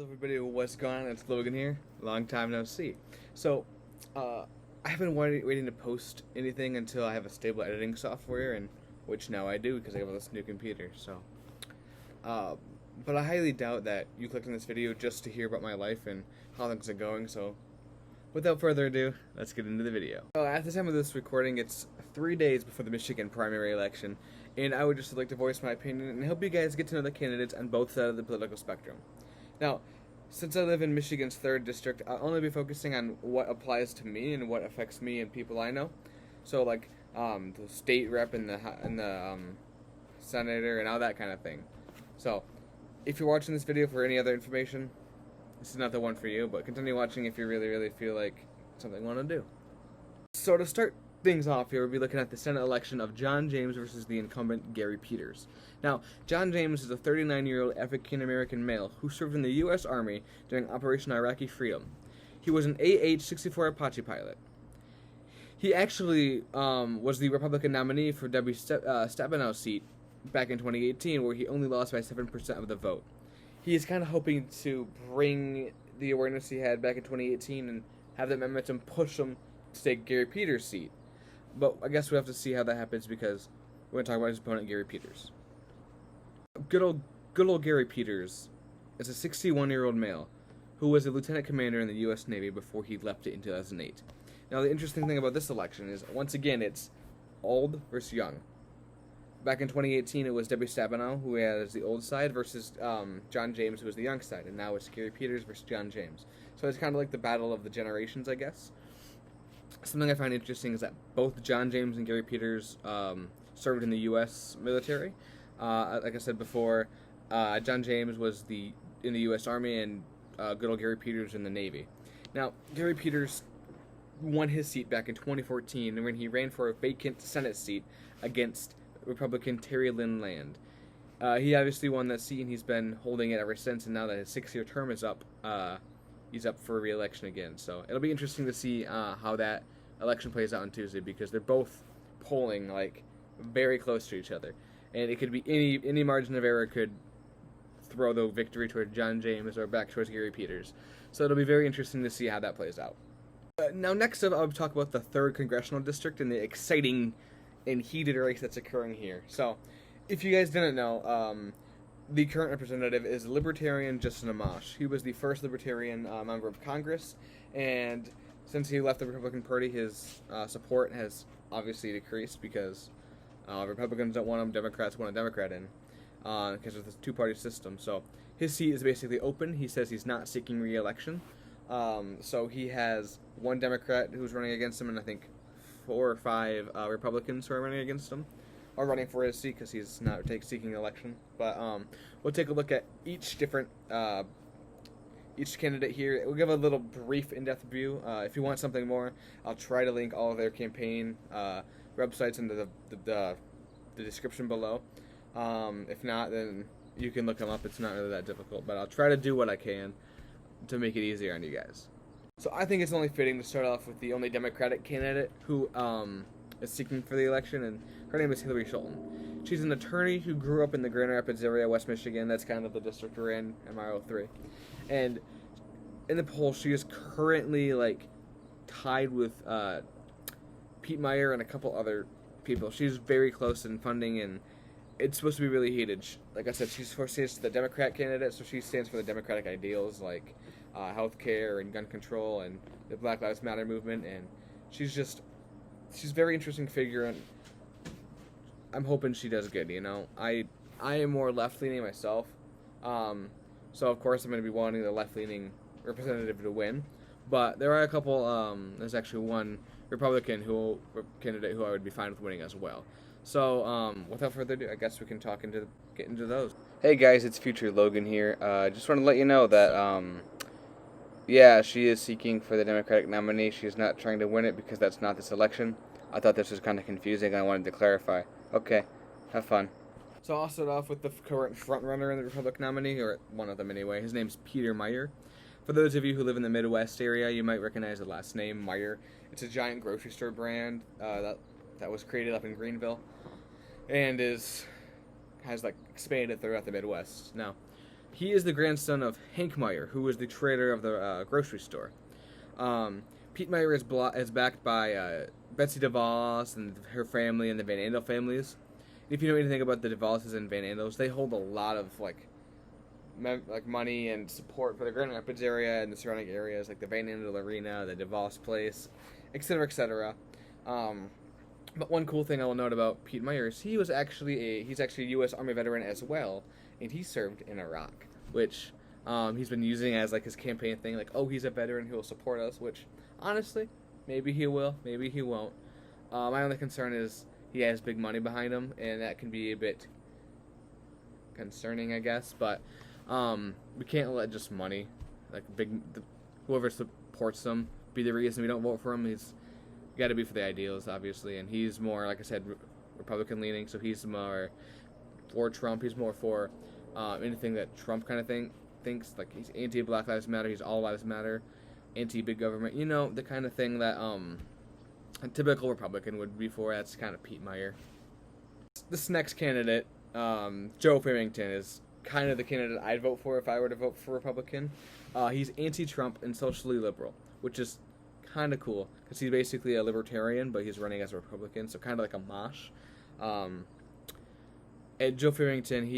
everybody, what's going on? It's Logan here. Long time no see. So, I haven't waiting to post anything until I have a stable editing software, and which now I do because I have this new computer. So, but I highly doubt that you clicked on this video just to hear about my life and how things are going. So, without further ado, let's get into the video. At the time of this recording, it's 3 days before the Michigan primary election, and I would just like to voice my opinion and help you guys get to know the candidates on both sides of the political spectrum. Now, since I live in Michigan's 3rd district, I'll only be focusing on what applies to me and what affects me and people I know. So, like, the state rep and the senator and all that kind of thing. So, if you're watching this video for any other information, this is not the one for you, but continue watching if you really feel like something you want to do. So to start things off here, we'll be looking at the Senate election of John James versus the incumbent Gary Peters. Now, John James is a 39-year-old African-American male who served in the U.S. Army during Operation Iraqi Freedom. He was an AH-64 Apache pilot. He actually was the Republican nominee for W. Stabenow's seat back in 2018, where he only lost by 7% of the vote. He is kind of hoping to bring the awareness he had back in 2018 and have that momentum push him to take Gary Peters' seat. But I guess we have to see how that happens because we're going to talk about his opponent, Gary Peters. Good old Gary Peters is a 61-year-old male who was a lieutenant commander in the U.S. Navy before he left it in 2008. Now, the interesting thing about this election is, once again, it's old versus young. Back in 2018, it was W. Stabenow, who has the old side, versus John James, who was the young side. And now it's Gary Peters versus John James. So it's kind of like the battle of the generations, I guess. Something I find interesting is that both John James and Gary Peters served in the U.S. military. Like I said before, John James was in the U.S. Army, and good old Gary Peters in the Navy. Now, Gary Peters won his seat back in 2014 when he ran for a vacant Senate seat against Republican Terry Lynn Land. He obviously won that seat, and he's been holding it ever since, and now that his 6-year term is up, he's up for re-election again. So it'll be interesting to see how that election plays out on Tuesday, because they're both polling like very close to each other, and it could be any margin of error could throw the victory towards John James or back towards Gary Peters. So it'll be very interesting to see how that plays out. Now, next up, I'll talk about the 3rd congressional district and the exciting and heated race that's occurring here. So, if you guys didn't know, the current representative is Libertarian Justin Amash. He was the first Libertarian member of Congress, and since he left the Republican Party, his support has obviously decreased because Republicans don't want him, Democrats want a Democrat in, because of this two-party system. So his seat is basically open. He says he's not seeking re-election. So he has one Democrat who's running against him, and I think 4 or 5 Republicans who are running against him, or running for his seat because he's not seeking election. But we'll take a look at each candidate here. We'll give a little brief, in-depth view. If you want something more, I'll try to link all of their campaign websites into the description below. If not, then you can look them up. It's not really that difficult, but I'll try to do what I can to make it easier on you guys. So I think it's only fitting to start off with the only Democratic candidate who is seeking for the election, and her name is Hillary Scholten. She's an attorney who grew up in the Grand Rapids area, West Michigan. That's kind of the district we're in, MR03. And in the poll, she is currently tied with Pete Meyer and a couple other people. She's very close in funding, and it's supposed to be really heated. Like I said, she's the Democrat candidate, so she stands for the Democratic ideals like health care and gun control and the Black Lives Matter movement, and she's a very interesting figure, and I'm hoping she does good. I am more left-leaning myself, so of course I'm going to be wanting the left-leaning representative to win, but there are a couple, there's actually one Republican candidate who I would be fine with winning as well. So, without further ado, I guess we can get into those. Hey guys, it's Future Logan here. Just want to let you know that, yeah, she is seeking for the Democratic nominee. She's not trying to win it because that's not this election. I thought this was kind of confusing, and I wanted to clarify. Okay, have fun. So I'll start off with the current frontrunner in the Republican nominee, or one of them anyway. His name's Peter Meyer. For those of you who live in the Midwest area, you might recognize the last name, Meyer. It's a giant grocery store brand that was created up in Greenville, and has expanded throughout the Midwest. Now, he is the grandson of Hank Meyer, who was the trader of the grocery store. Pete Meyer is backed by Betsy DeVos and her family and the Van Andel families. If you know anything about the DeVos's and Van Andels, they hold a lot of money and support for the Grand Rapids area and the surrounding areas, like the Van Andel Arena, the DeVos place, etc., etc. But one cool thing I will note about Pete Meyer is he's actually a U.S. Army veteran as well, and he served in Iraq, which he's been using as like his campaign thing, like, oh, he's a veteran who will support us, which honestly, maybe he will, maybe he won't. My only concern is he has big money behind him, and that can be a bit concerning, I guess. But we can't let just money, like whoever supports him, be the reason we don't vote for him. He's got to be for the ideals, obviously, and he's more, like I said, Republican leaning, so he's more for Trump. He's more for anything that Trump kind of thinks. Like, he's anti-Black Lives Matter, he's all lives matter, anti-big government. You know, the kind of thing that a typical Republican would be for. That's kind of Pete Meyer. This next candidate, Joe Farrington, is kind of the candidate I'd vote for if I were to vote for Republican. He's anti-Trump and socially liberal, which is kind of cool because he's basically a libertarian, but he's running as a Republican, so kind of like a mosh. And Joe Farrington,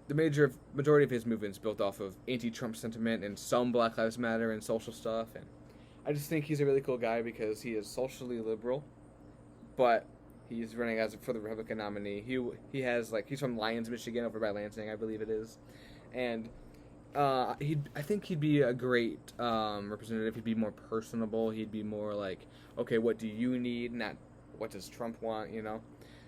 the majority of his movement's built off of anti-Trump sentiment and some Black Lives Matter and social stuff, and I just think he's a really cool guy because he is socially liberal, but he's running for the Republican nominee. He's from Lyons, Michigan, over by Lansing, I believe it is, and I think he'd be a great representative. He'd be more personable. He'd be more like, okay, what do you need, not what does Trump want, you know?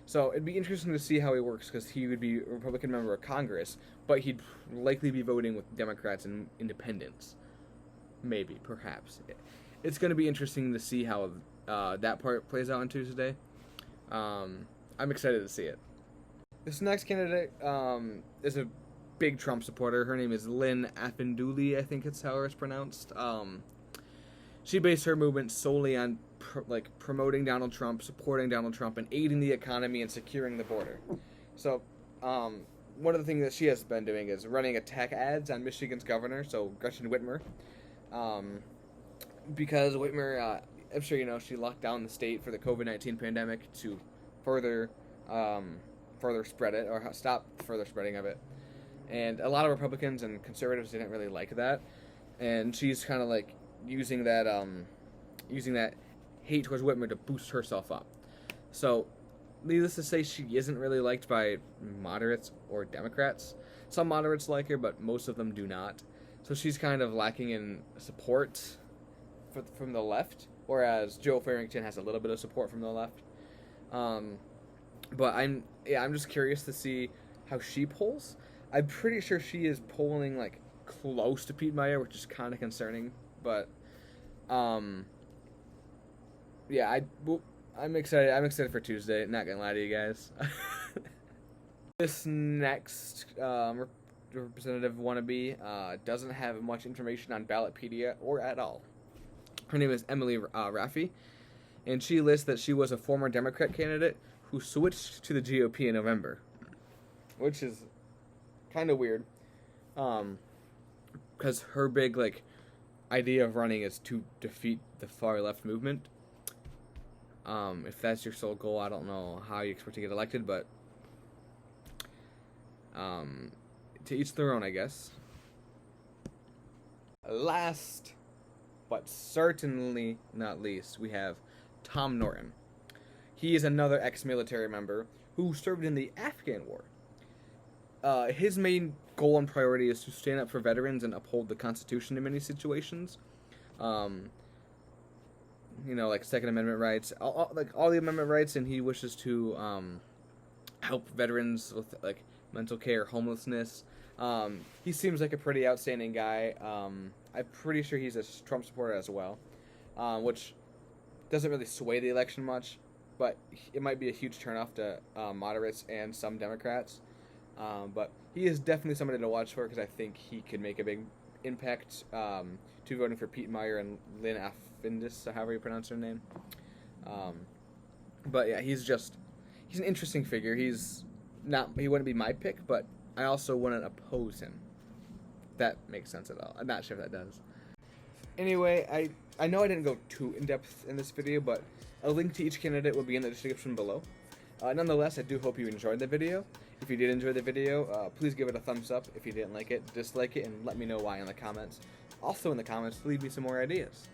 So it'd be interesting to see how he works because he would be a Republican member of Congress, but he'd likely be voting with Democrats and independents. Maybe, perhaps. It's going to be interesting to see how that part plays out on Tuesday. I'm excited to see it. This next candidate is a big Trump supporter. Her name is Lynn Appenduli, I think it's how it's pronounced. She based her movement solely on promoting Donald Trump, supporting Donald Trump, and aiding the economy and securing the border. So one of the things that she has been doing is running attack ads on Michigan's governor, so Gretchen Whitmer, because Whitmer, I'm sure you know, she locked down the state for the COVID-19 pandemic to further spread it, or stop further spreading of it. And a lot of Republicans and conservatives didn't really like that, and she's kind of like using that hate towards Whitmer to boost herself up. So, needless to say, she isn't really liked by moderates or Democrats. Some moderates like her, but most of them do not. So she's kind of lacking in support from the left, whereas Joe Farrington has a little bit of support from the left. But I'm just curious to see how she polls. I'm pretty sure she is polling like close to Pete Meyer, which is kind of concerning. But yeah, I'm excited. I'm excited for Tuesday. Not gonna lie to you guys. This next representative wannabe doesn't have much information on Ballotpedia or at all. Her name is Emily Rafi, and she lists that she was a former Democrat candidate who switched to the GOP in November, which is kind of weird, because her big idea of running is to defeat the far left movement. If that's your sole goal, I don't know how you expect to get elected, but to each their own, I guess. Last, but certainly not least, we have Tom Norton. He is another ex-military member who served in the Afghan War. His main goal and priority is to stand up for veterans and uphold the Constitution in many situations. Like Second Amendment rights, all the amendment rights, and he wishes to help veterans with mental care, homelessness. He seems like a pretty outstanding guy. I'm pretty sure he's a Trump supporter as well, which doesn't really sway the election much, but it might be a huge turnoff to moderates and some Democrats. But he is definitely somebody to watch for because I think he could make a big impact to voting for Pete Meyer and Lynn Affindis, however you pronounce her name. But yeah, he's an interesting figure. He wouldn't be my pick, but I also wouldn't oppose him. that makes sense at all. I'm not sure if that does. Anyway, I know I didn't go too in-depth in this video, but a link to each candidate will be in the description below. Nonetheless, I do hope you enjoyed the video. If you did enjoy the video, please give it a thumbs up. If you didn't like it, dislike it, and let me know why in the comments. Also in the comments, leave me some more ideas.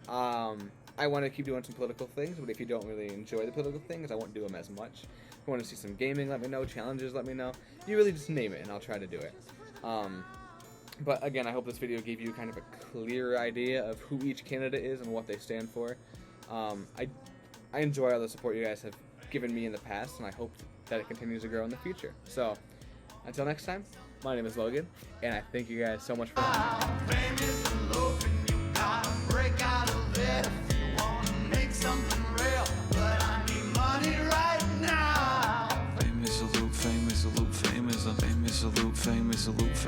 I want to keep doing some political things, but if you don't really enjoy the political things, I won't do them as much. If you want to see some gaming, let me know. Challenges, let me know. You really just name it, and I'll try to do it. But again, I hope this video gave you kind of a clear idea of who each candidate is and what they stand for. I enjoy all the support you guys have given me in the past, and I hope that it continues to grow in the future. So, until next time, my name is Logan, and I thank you guys so much for watching.